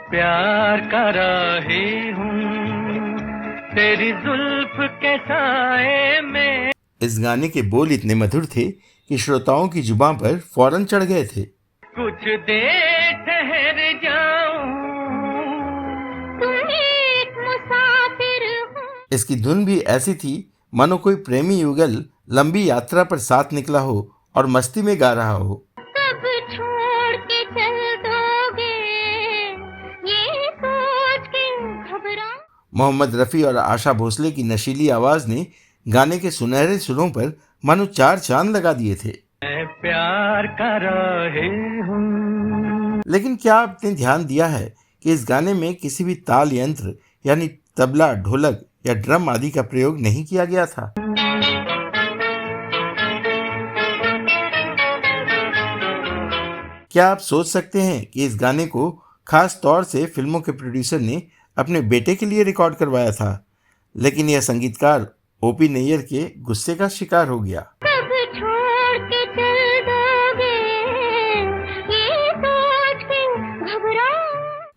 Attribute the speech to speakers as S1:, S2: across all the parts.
S1: प्यार का राही हूँ तेरी जुल्फ के साए में।
S2: इस गाने के बोल इतने मधुर थे कि श्रोताओं की जुबान पर फौरन चढ़ गए थे।
S1: कुछ देर ठहर जाऊं, तुम एक मुसाफिर हो।
S2: इसकी धुन भी ऐसी थी मानो कोई प्रेमी युगल लंबी यात्रा पर साथ निकला हो और मस्ती में गा रहा हो।
S1: कब छोड़ के चल दोगे ये सोच के घबरा।
S2: मोहम्मद रफ़ी और आशा भोसले की नशीली आवाज ने गाने के सुनहरे सुरों पर मानो चार चांद लगा दिए थे।
S1: मैं प्यार कर रही हूँ।
S2: लेकिन क्या आपने ध्यान दिया है कि इस गाने में किसी भी ताल यंत्र यानी तबला, ढोलक या ड्रम आदि का प्रयोग नहीं किया गया था। क्या आप सोच सकते हैं कि इस गाने को खास तौर से फिल्मों के प्रोड्यूसर ने अपने बेटे के लिए रिकॉर्ड करवाया था, लेकिन यह संगीतकार ओपी नैयर के गुस्से का शिकार हो गया।
S1: कब छोड़ के चल दोगे ये सोच के घबरा।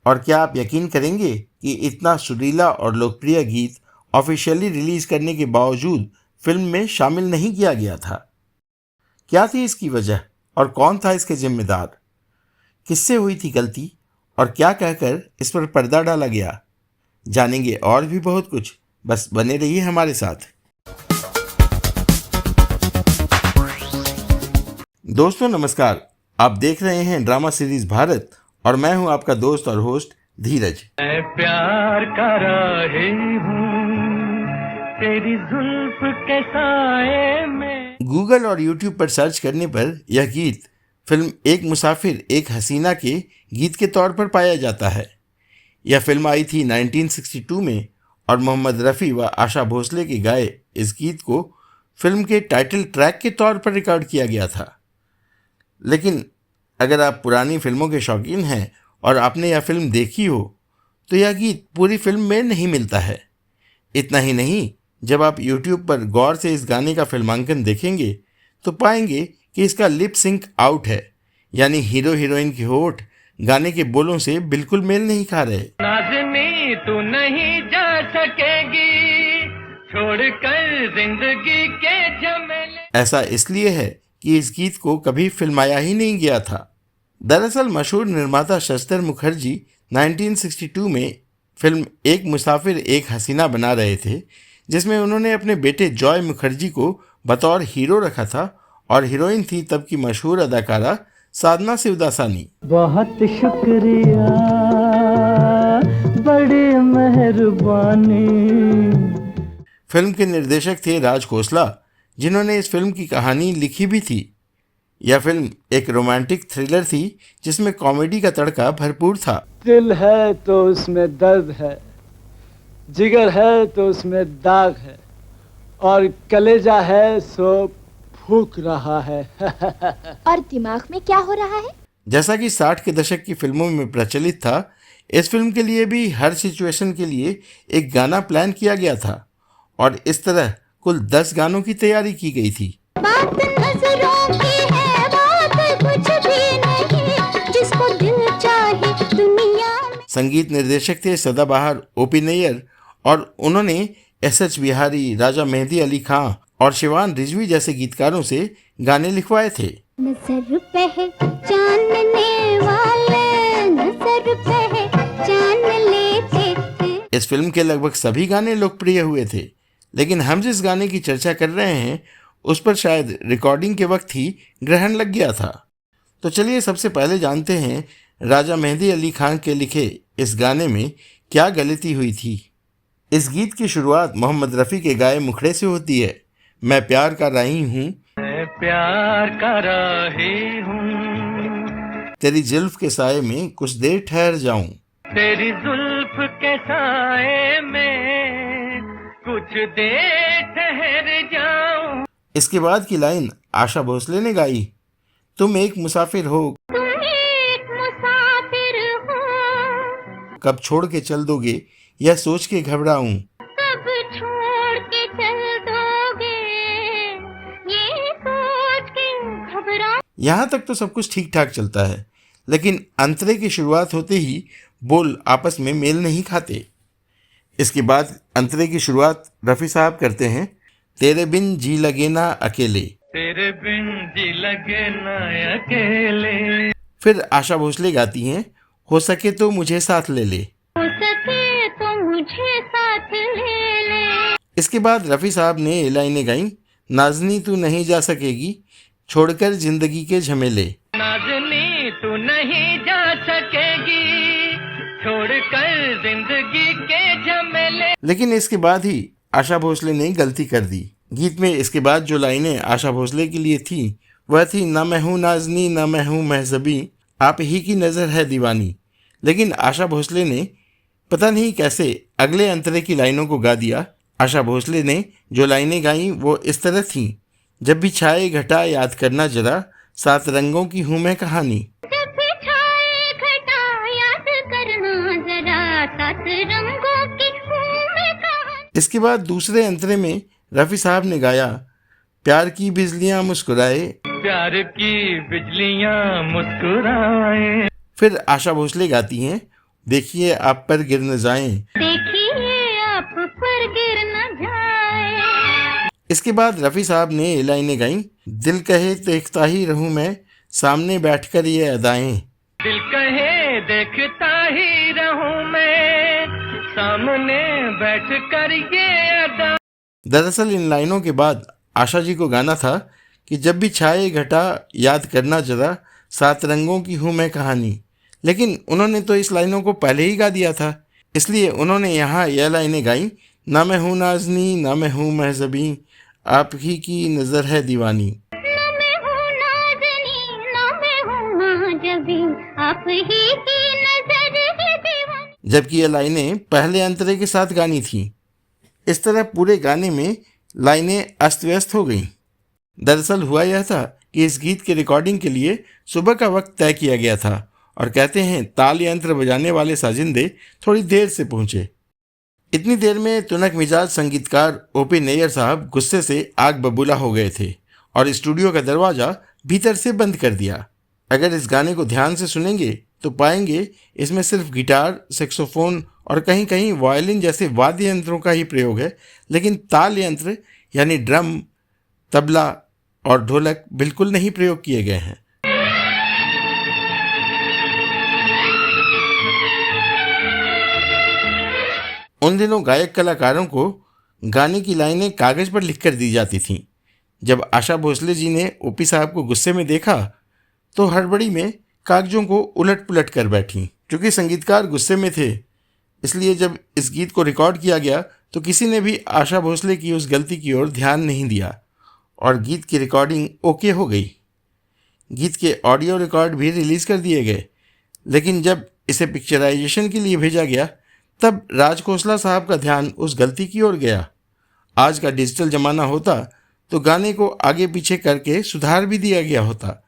S2: और क्या आप यकीन करेंगे कि इतना सुरीला और लोकप्रिय गीत ऑफिशियली रिलीज करने के बावजूद फिल्म में शामिल नहीं किया गया था? क्या थी इसकी वजह और कौन था इसके जिम्मेदार? किससे हुई थी गलती और क्या कहकर इस पर पर्दा डाला गया? जानेंगे और भी बहुत कुछ, बस बने रहिए हमारे साथ। दोस्तों नमस्कार, आप देख रहे हैं ड्रामा सीरीज भारत और मैं हूं आपका दोस्त और होस्ट धीरज।
S1: मैं प्यार कर रही हूँ तेरी जुल्फ के साए में।
S2: गूगल और यूट्यूब पर सर्च करने पर यह गीत फिल्म एक मुसाफिर एक हसीना के गीत के तौर पर पाया जाता है। यह फिल्म आई थी 1962 में और मोहम्मद रफ़ी व आशा भोसले के गाए इस गीत को फिल्म के टाइटल ट्रैक के तौर पर रिकॉर्ड किया गया था। लेकिन अगर आप पुरानी फिल्मों के शौकीन हैं और आपने यह फिल्म देखी हो तो यह गीत पूरी फिल्म में नहीं मिलता है। इतना ही नहीं, जब आप YouTube पर गौर से इस गाने का फिल्मांकन देखेंगे तो पाएंगे कि इसका लिप सिंक आउट है, यानी हीरो हीरोइन की होठ गाने के बोलों से बिल्कुल मेल नहीं खा रहे।
S1: नाज़नी तू नहीं जा सकेगी छोड़कर जिंदगी के झमेले।
S2: ऐसा इसलिए है कि इस गीत को कभी फिल्माया ही नहीं गया था। दरअसल मशहूर निर्माता शस्तर मुखर्जी 1962 में फिल्म एक मुसाफिर एक हसीना बना रहे थे, जिसमें उन्होंने अपने बेटे जॉय मुखर्जी को बतौर हीरो रखा था और हीरोइन थी तब की मशहूर अदाकारा साधना शिवदासानी।
S3: बहुत शुक्रिया, बड़ी मेहरबानी।
S2: फिल्म के निर्देशक थे राज खोसला, जिन्होंने इस फिल्म की कहानी लिखी भी थी। यह फिल्म एक रोमांटिक थ्रिलर थी जिसमें कॉमेडी का तड़का भरपूर था।
S3: दिल है तो उसमें दर्द है, जिगर है तो उसमें दाग है, और कलेजा है सो फूक रहा है।
S4: और दिमाग में क्या हो रहा है?
S2: जैसा कि 60 के दशक की फिल्मों में प्रचलित था, इस फिल्म के लिए भी हर सिचुएशन के लिए एक गाना प्लान किया गया था और इस तरह कुल 10 गानों की तैयारी की गई थी।
S4: बात नजरों की है, बात कुछ भी नहीं, जिसको दिल चाहे दुनिया में।
S2: संगीत निर्देशक थे सदाबहार ओपी नैयर और उन्होंने एस.एच. बिहारी, राजा मेहंदी अली खां और शिवान रिजवी जैसे गीतकारों से गाने लिखवाए थे।
S4: नजर पहचानने वाले, नजर पहचान लेते थे।
S2: इस फिल्म के लगभग सभी गाने लोकप्रिय हुए थे, लेकिन हम जिस गाने की चर्चा कर रहे हैं उस पर शायद रिकॉर्डिंग के वक्त ही ग्रहण लग गया था। तो चलिए सबसे पहले जानते हैं राजा मेहंदी अली खान के लिखे इस गाने में क्या गलती हुई थी। इस गीत की शुरुआत मोहम्मद रफ़ी के गाए मुखड़े से होती है, मैं प्यार कर रही हूँ,
S1: मैं प्यार कर रही हूँ
S2: तेरी जुल्फ के साए में कुछ देर ठहर जाऊं।
S1: तेरी जुल्फ के साए में कुछ देर ठहर जाऊं।
S2: इसके बाद की लाइन आशा भोसले ने गाई, तुम एक मुसाफिर हो,
S4: तुम एक मुसाफिर हो,
S2: कब छोड़ के चल दोगे यह सोच के घबराऊं।
S4: कब छोड़ के चल दोगे ये सोच के घबरा।
S2: यहाँ तक तो सब कुछ ठीक ठाक चलता है, लेकिन अंतरे की शुरुआत होते ही बोल आपस में मेल नहीं खाते। इसके बाद अंतरे की शुरुआत रफ़ी साहब करते हैं, तेरे बिन जी लगे ना अकेले।
S1: तेरे बिन जी लगे ना अकेले।
S2: फिर आशा भोसले गाती हैं, हो सके तो मुझे साथ ले ले।
S4: हो सके तो मुझे साथ ले ले।
S2: इसके बाद रफ़ी साहब ने ये लाइनें गाई, नाज़नी तू नहीं जा सकेगी छोड़कर जिंदगी के झमेले।
S1: नाज़नी तू नहीं जा सकेगी छोड़कर जिंदगी के झमेले।
S2: लेकिन इसके बाद ही आशा भोसले ने गलती कर दी। गीत में इसके बाद जो लाइनें आशा भोसले के लिए थी वह थी, ना मैं हूँ नाज़नी ना मैं हूँ महजबी, आप ही की नज़र है दीवानी। लेकिन आशा भोसले ने पता नहीं कैसे अगले अंतरे की लाइनों को गा दिया। आशा भोसले ने जो लाइनें गाईं वो इस तरह थीं, जब भी छाए घटा याद करना जरा, सात रंगों की हूँ मैं कहानी।
S4: जब भी छाए घटा याद करना जरा, सात रंगों की हूँ मैं कहानी।
S2: इसके बाद दूसरे अंतरे में रफ़ी साहब ने गाया, प्यार की बिजलियाँ मुस्कुराए।
S1: प्यार की बिजलियां मुस्कुराए।
S2: फिर आशा भोसले गाती हैं, देखिए आप पर गिर न जाएं।
S4: देखिए आप पर गिर न जाए।
S2: इसके बाद रफ़ी साहब ने ये लाइनें गाईं, दिल कहे देखता ही रहूं मैं, सामने बैठकर ये अदाएं।
S1: दिल कहे देखता ही रहूं मैं, सामने बैठ कर ये अदा।
S2: दरअसल इन लाइनों के बाद आशा जी को गाना था कि जब भी छाए घटा याद करना जरा, सात रंगों की हूँ मैं कहानी। लेकिन उन्होंने तो इस लाइनों को पहले ही गा दिया था, इसलिए उन्होंने यहाँ यह लाइनें गाईं, ना मैं हूँ नाज़नी ना मैं हूँ महजबी, आप ही की नज़र है दीवानी।
S4: ना मैं हूँ नाज़नी ना मैं हूँ महजबी, आप ही की नजर है दीवानी।
S2: जबकि ये लाइनें पहले अंतरे के साथ गानी थीं। इस तरह पूरे गाने में लाइनें अस्त व्यस्त हो गईं। दरअसल हुआ यह था कि इस गीत के रिकॉर्डिंग के लिए सुबह का वक्त तय किया गया था और कहते हैं ताल यंत्र बजाने वाले साजिंदे थोड़ी देर से पहुंचे। इतनी देर में तुनक मिजाज संगीतकार ओपी नैयर साहब गुस्से से आग बबूला हो गए थे और स्टूडियो का दरवाज़ा भीतर से बंद कर दिया। अगर इस गाने को ध्यान से सुनेंगे तो पाएंगे इसमें सिर्फ गिटार, सैक्सोफोन और कहीं कहीं वायलिन जैसे वाद्य यंत्रों का ही प्रयोग है, लेकिन ताल यंत्र यानी ड्रम, तबला और ढोलक बिल्कुल नहीं प्रयोग किए गए हैं। उन दिनों गायक कलाकारों को गाने की लाइनें कागज़ पर लिखकर दी जाती थीं। जब आशा भोसले जी ने ओपी साहब को गुस्से में देखा तो हड़बड़ी में कागजों को उलट पुलट कर बैठी। क्योंकि संगीतकार गुस्से में थे, इसलिए जब इस गीत को रिकॉर्ड किया गया तो किसी ने भी आशा भोसले की उस गलती की ओर ध्यान नहीं दिया और गीत की रिकॉर्डिंग ओके हो गई। गीत के ऑडियो रिकॉर्ड भी रिलीज़ कर दिए गए, लेकिन जब इसे पिक्चराइजेशन के लिए भेजा गया तब राज खोसला साहब का ध्यान उस गलती की ओर गया। आज का डिजिटल ज़माना होता तो गाने को आगे पीछे करके सुधार भी दिया गया होता,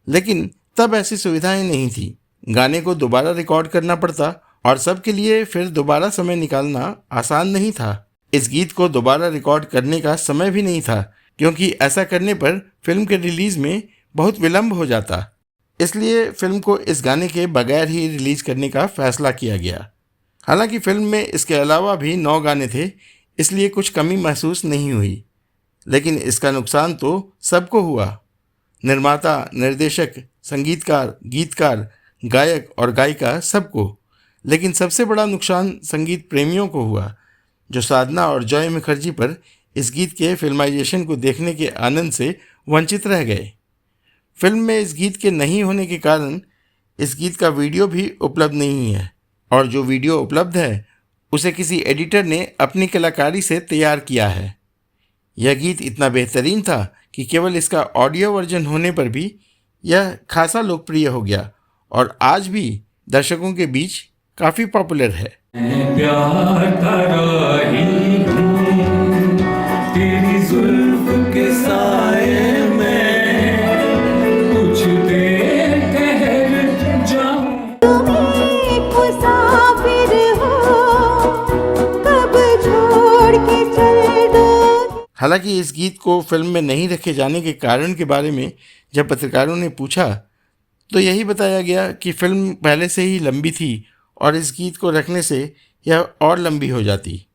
S2: लेकिन तब ऐसी सुविधाएं नहीं थी। गाने को दोबारा रिकॉर्ड करना पड़ता और सबके लिए फिर दोबारा समय निकालना आसान नहीं था। इस गीत को दोबारा रिकॉर्ड करने का समय भी नहीं था, क्योंकि ऐसा करने पर फिल्म के रिलीज़ में बहुत विलंब हो जाता। इसलिए फिल्म को इस गाने के बगैर ही रिलीज़ करने का फैसला किया गया। हालांकि फिल्म में इसके अलावा भी 9 गाने थे, इसलिए कुछ कमी महसूस नहीं हुई, लेकिन इसका नुकसान तो सबको हुआ। निर्माता, निर्देशक, संगीतकार, गीतकार, गायक और गायिका सबको। लेकिन सबसे बड़ा नुकसान संगीत प्रेमियों को हुआ, जो साधना और जॉय मुखर्जी पर इस गीत के फिल्माइजेशन को देखने के आनंद से वंचित रह गए। फिल्म में इस गीत के नहीं होने के कारण इस गीत का वीडियो भी उपलब्ध नहीं है, और जो वीडियो उपलब्ध है उसे किसी एडिटर ने अपनी कलाकारी से तैयार किया है। यह गीत इतना बेहतरीन था कि केवल इसका ऑडियो वर्जन होने पर भी यह खासा लोकप्रिय हो गया और आज भी दर्शकों के बीच काफ़ी पॉपुलर है।
S5: प्यार का राही हूँ, तेरी जुल्फ के साए में कुछ देर ठहर जाऊं।
S4: तुम एक मुसाफिर हो, कब छोड़ के चल दो।
S2: हालांकि इस गीत को फिल्म में नहीं रखे जाने के कारण के बारे में जब पत्रकारों ने पूछा तो यही बताया गया कि फिल्म पहले से ही लंबी थी और इस गीत को रखने से यह और लंबी हो जाती।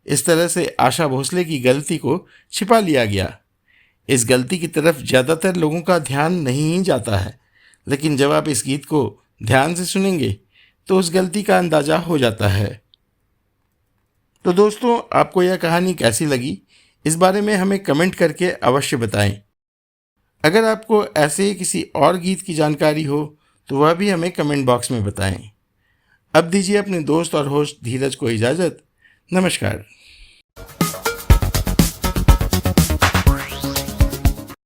S2: इस तरह से आशा भोसले की गलती को छिपा लिया गया। इस गलती की तरफ ज़्यादातर लोगों का ध्यान नहीं जाता है, लेकिन जब आप इस गीत को ध्यान से सुनेंगे तो उस गलती का अंदाज़ा हो जाता है। तो दोस्तों, आपको यह कहानी कैसी लगी, इस बारे में हमें कमेंट करके अवश्य बताएं। अगर आपको ऐसे ही किसी और गीत की जानकारी हो तो वह भी हमें कमेंट बॉक्स में बताएं। अब दीजिए अपने दोस्त और होस्ट धीरज को इजाज़त। नमस्कार।